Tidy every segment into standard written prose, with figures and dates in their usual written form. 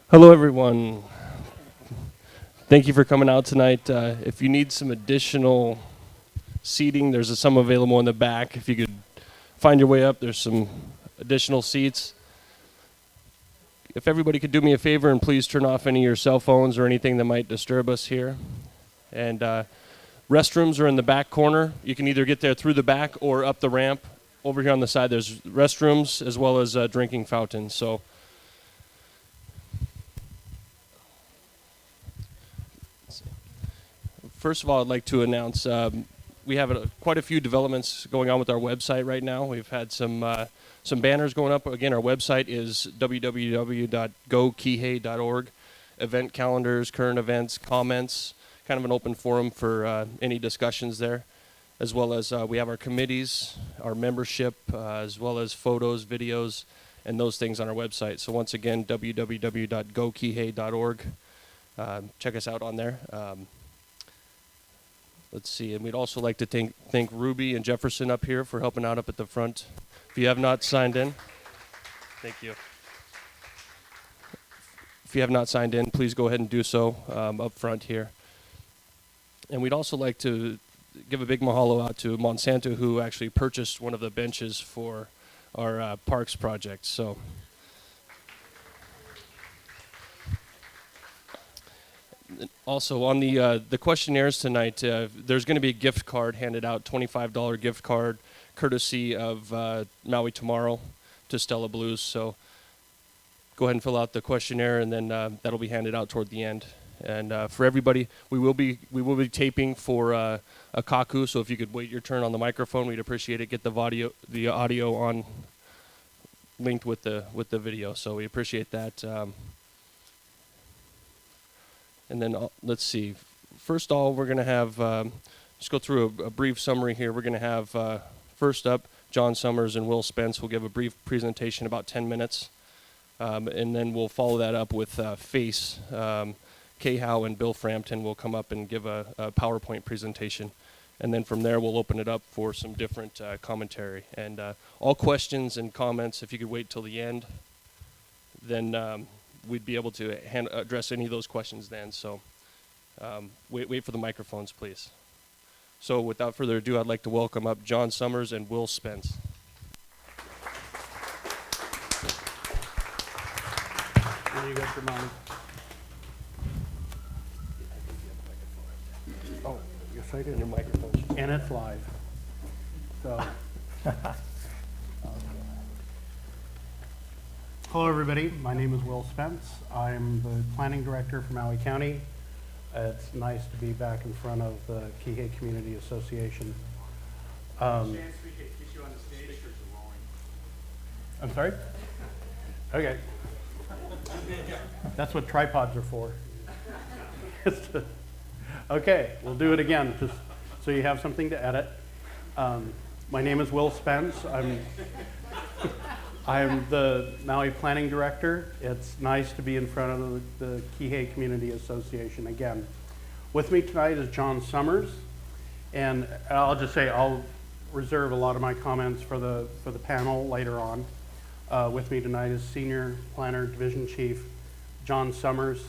Hello, everyone. Thank you for coming out tonight. If you need some additional seating, there's some available in the back. If you could find your way up, there's some additional seats. If everybody could do me a favor and please turn off any of your cell phones or anything that might disturb us here. And restrooms are in the back corner. You can either get there through the back or up the ramp. Over here on the side, there's restrooms as well as drinking fountains. So. First of all, I'd like to announce we have quite a few developments going on with our website right now. We've had some banners going up. Again, our website is www.gokihei.org. Event calendars, current events, comments, kind of an open forum for any discussions there, as well as we have our committees, our membership, as well as photos, videos, and those things on our website. So once again, www.gokihei.org. Check us out on there. Let's see, and we'd also like to thank Ruby and Jefferson up here for helping out up at the front. If you have not signed in, thank you. If you have not signed in, please go ahead and do so up front here. And we'd also like to give a big mahalo out to Monsanto, who actually purchased one of the benches for our parks project. So. Also, on the questionnaires tonight, there's going to be a gift card handed out, $25 gift card, courtesy of Maui Tomorrow to Stella Blues. So go ahead and fill out the questionnaire, and then that'll be handed out toward the end. And for everybody, we will be taping for a kaku. So if you could wait your turn on the microphone, we'd appreciate it. Get the audio on linked with the video. So we appreciate that. And then let's see. First of all, we're going to have, just go through a brief summary here. We're going to have, first up, John Summers and Will Spence will give a brief presentation, about 10 minutes. And then we'll follow that up with FACE. Kihei and Bill Frampton will come up and give a PowerPoint presentation. And then from there, we'll open it up for some different commentary. And all questions and comments, if you could wait till the end, then we'd be able to address any of those questions then. So wait for the microphones, please. So without further ado, I'd like to welcome up John Summers and Will Spence. There you go for mine. Oh, yes I did. And your microphone. And it's live. So. Hello, everybody. My name is Will Spence. I'm the planning director for Maui County. It's nice to be back in front of the Kihei Community Association. Chance we could get you on the stage. I'm sorry? Okay. That's what tripods are for. Okay, we'll do it again, just so you have something to edit. My name is Will Spence. I'm the Maui Planning Director. It's nice to be in front of the Kihei Community Association again. With me tonight is John Summers, and I'll just say I'll reserve a lot of my comments for the panel later on. With me tonight is Senior Planner Division Chief John Summers.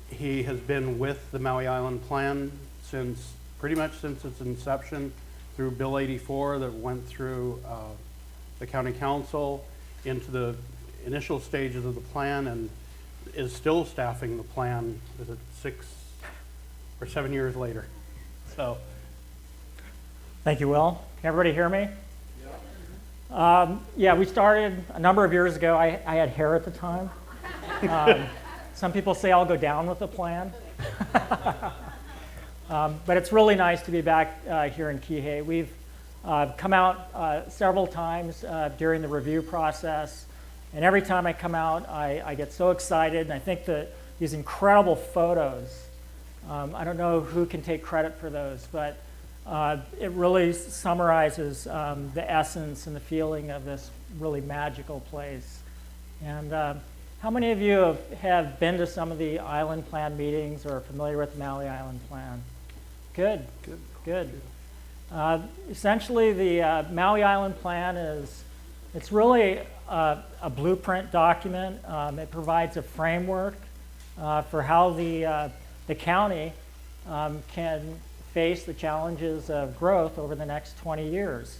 He has been with the Maui Island Plan pretty much since its inception, through Bill 84 that went through the County Council into the initial stages of the plan, and is still staffing the plan. Is it 6 or 7 years later? So, thank you, Will. Can everybody hear me? Yeah, we started a number of years ago. I had hair at the time. Some people say I'll go down with the plan. But it's really nice to be back here in Kihei. We've come out several times during the review process, and every time I come out, I get so excited, and I think that these incredible photos, I don't know who can take credit for those, but it really summarizes the essence and the feeling of this really magical place. And how many of you have been to some of the Island Plan meetings or are familiar with the Maui Island Plan? Good. Essentially, the Maui Island Plan it's really a blueprint document. It provides a framework for how the county can face the challenges of growth over the next 20 years.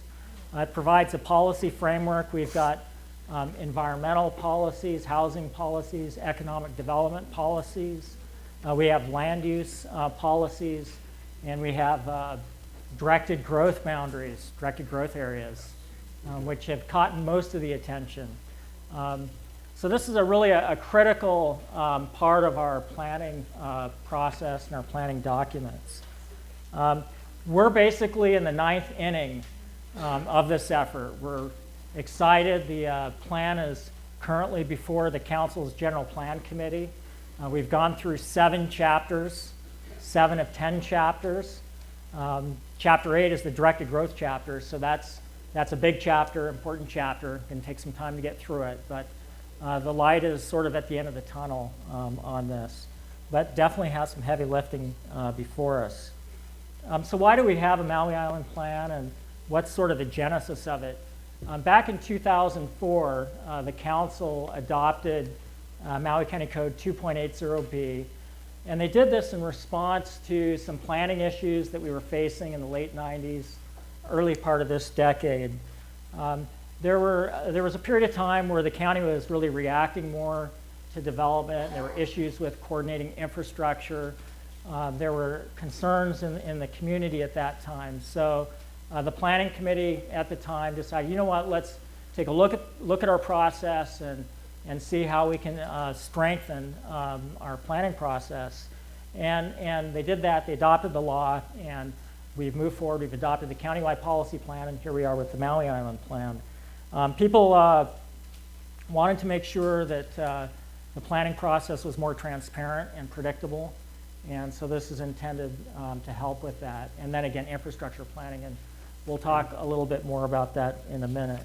It provides a policy framework. We've got environmental policies, housing policies, economic development policies. We have land use policies, and we have directed growth boundaries, directed growth areas, which have caught most of the attention. So this is really a critical part of our planning process and our planning documents. We're basically in the 9th inning of this effort. We're excited. The plan is currently before the Council's General Plan Committee. We've gone through 7 chapters, 7 of 10 chapters. Chapter 8 is the directed growth chapter, so that's a big chapter, important chapter. It's going to take some time to get through it, but the light is sort of at the end of the tunnel on this. But definitely has some heavy lifting before us. So why do we have a Maui Island plan, and what's sort of the genesis of it? Back in 2004, the Council adopted Maui County Code 2.80B, and they did this in response to some planning issues that we were facing in the late 90s, early part of this decade. There was a period of time where the county was really reacting more to development. There were issues with coordinating infrastructure. There were concerns in the community at that time. So the planning committee at the time decided, you know what, let's take a look at our process and see how we can strengthen our planning process. And they did that. They adopted the law, and we've moved forward. We've adopted the countywide policy plan, and here we are with the Maui Island plan. People wanted to make sure that the planning process was more transparent and predictable, and so this is intended to help with that. And then again, infrastructure planning, and we'll talk a little bit more about that in a minute.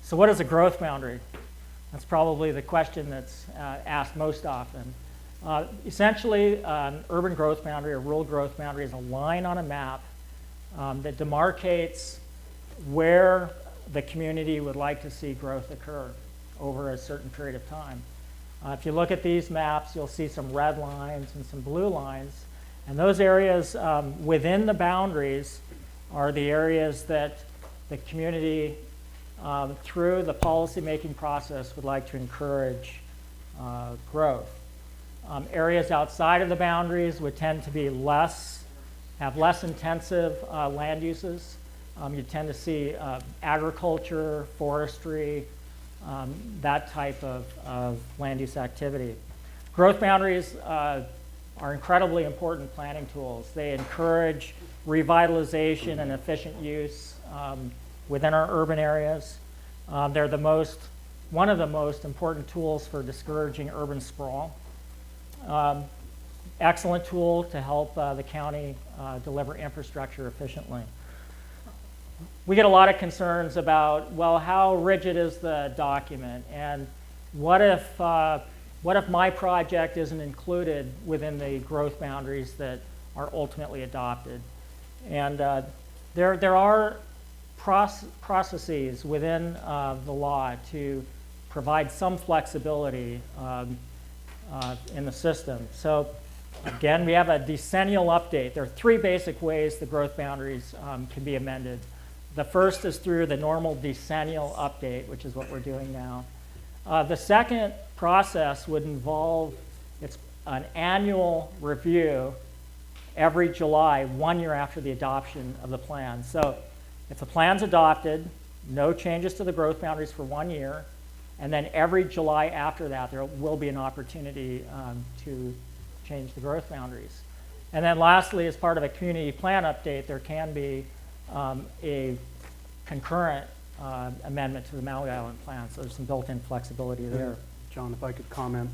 So what is a growth boundary? That's probably the question that's asked most often. Essentially, an urban growth boundary or rural growth boundary is a line on a map that demarcates where the community would like to see growth occur over a certain period of time. If you look at these maps, you'll see some red lines and some blue lines. And those areas within the boundaries are the areas that the community, through the policy-making process, would like to encourage growth. Areas outside of the boundaries would tend to be have less intensive land uses. You tend to see agriculture, forestry, that type of land use activity. Growth boundaries are incredibly important planning tools. They encourage revitalization and efficient use within our urban areas. They're one of the most important tools for discouraging urban sprawl. Excellent tool to help the county deliver infrastructure efficiently. We get a lot of concerns about, well, how rigid is the document, and what if my project isn't included within the growth boundaries that are ultimately adopted? And there are processes within the law to provide some flexibility in the system. So again, we have a decennial update. There are 3 basic ways the growth boundaries can be amended. The first is through the normal decennial update, which is what we're doing now. The second process would involve an annual review every July, 1 year after the adoption of the plan. So if the plan's adopted, no changes to the growth boundaries for 1 year, and then every July after that, there will be an opportunity to change the growth boundaries. And then lastly, as part of a community plan update, there can be a concurrent amendment to the Maui Island plan. So there's some built-in flexibility there. John, if I could comment.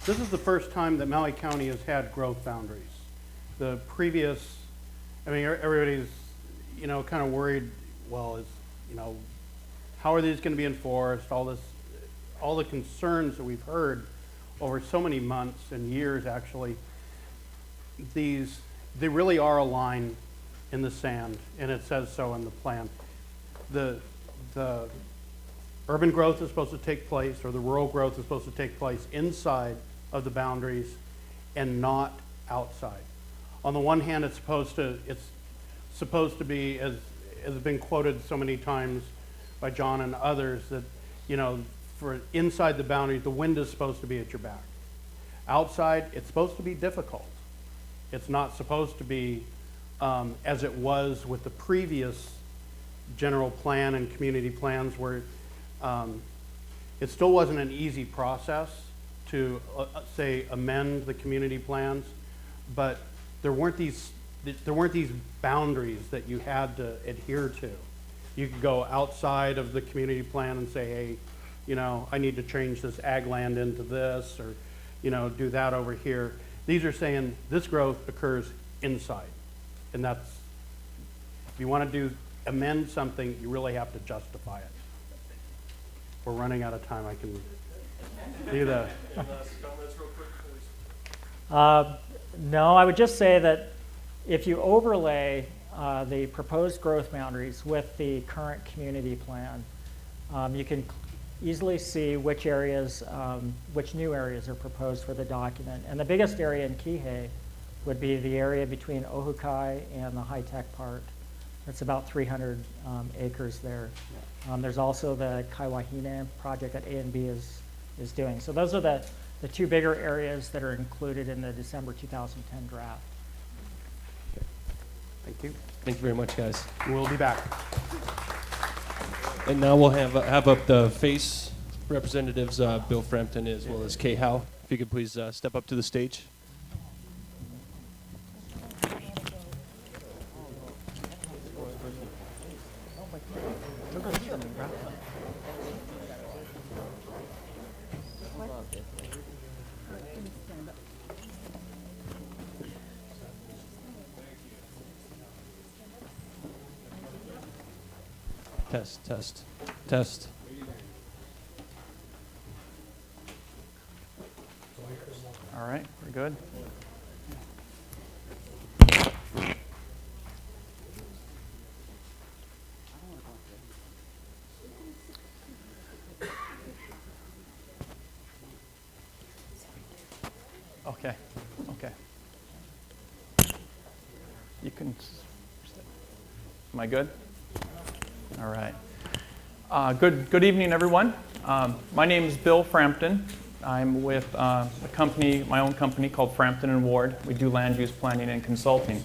This is the first time that Maui County has had growth boundaries. The previous, everybody's, kind of worried, well, how are these going to be enforced? All the concerns that we've heard over so many months and years, actually, they really are a line in the sand, and it says so in the plan. the urban growth is supposed to take place, or the rural growth is supposed to take place inside of the boundaries and not outside. On the one hand, it's supposed to be, as has been quoted so many times by John and others, that, you know, for inside the boundaries, the wind is supposed to be at your back. Outside, it's supposed to be difficult. It's not supposed to be as it was with the previous general plan and community plans, where it still wasn't an easy process to say amend the community plans, but there weren't these boundaries that you had to adhere to. You could go outside of the community plan and say, hey, you know, I need to change this ag land into this, or, you know, do that over here. These are saying this growth occurs inside, and that's, if you want to amend something, you really have to justify it. We're running out of time. I can do the. No, I would just say that if you overlay the proposed growth boundaries with the current community plan, you can easily see which areas, which new areas are proposed for the document. And the biggest area in Kihei would be the area between Ohukai and the high-tech park. It's about 300 acres there. There's also the Kaiwahine project that A&B is doing. So those are the two bigger areas that are included in the December 2010 draft. Thank you. Thank you very much, guys. We'll be back. And now we'll have up the FACE representatives, Bill Frampton as well as Kihei. If you could please step up to the stage. Test, test, test. All right, we're good. Okay, okay. You can, am I good? All right. Good evening, everyone. My name is Bill Frampton. I'm with a company, my own company called Frampton & Ward. We do land use planning and consulting.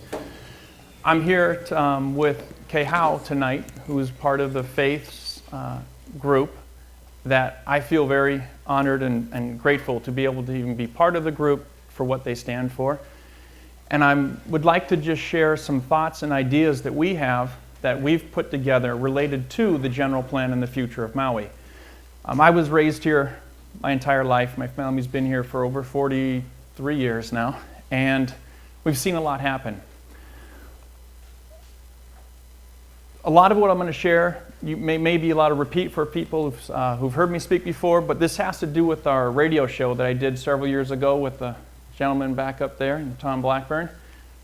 I'm here with Kihei tonight, who is part of the FAITHS group that I feel very honored and grateful to be able to even be part of the group for what they stand for. And I would like to just share some thoughts and ideas that we have that we've put together related to the general plan and the future of Maui. I was raised here my entire life. My family's been here for over 43 years now, and we've seen a lot happen. A lot of what I'm going to share may be a lot of repeat for people who've heard me speak before, but this has to do with our radio show that I did several years ago with the gentleman back up there, Tom Blackburn.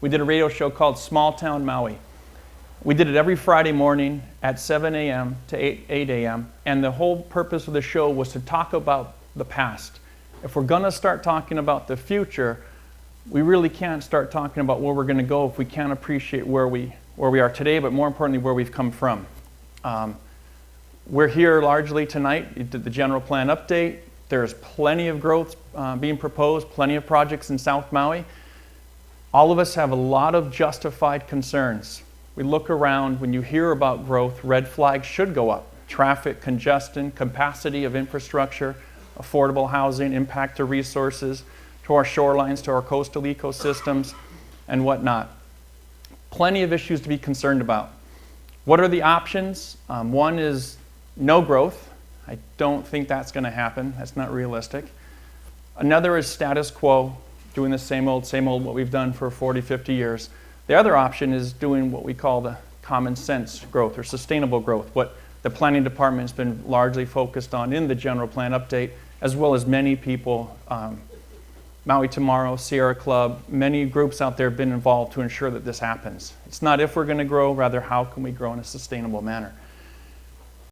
We did a radio show called Small Town Maui. We did it every Friday morning at 7 a.m. to 8 a.m. And the whole purpose of the show was to talk about the past. If we're going to start talking about the future, we really can't start talking about where we're going to go if we can't appreciate where we are today, but more importantly, where we've come from. We're here largely tonight. You did the general plan update. There's plenty of growth being proposed, plenty of projects in South Maui. All of us have a lot of justified concerns. We look around, when you hear about growth, red flags should go up. Traffic, congestion, capacity of infrastructure, affordable housing, impact to resources, to our shorelines, to our coastal ecosystems, and whatnot. Plenty of issues to be concerned about. What are the options? One is no growth. I don't think that's going to happen. That's not realistic. Another is status quo, doing the same old, what we've done for 40, 50 years. The other option is doing what we call the common sense growth or sustainable growth, what the planning department has been largely focused on in the general plan update, as well as many people, Maui Tomorrow, Sierra Club, many groups out there have been involved to ensure that this happens. It's not if we're going to grow, rather how can we grow in a sustainable manner.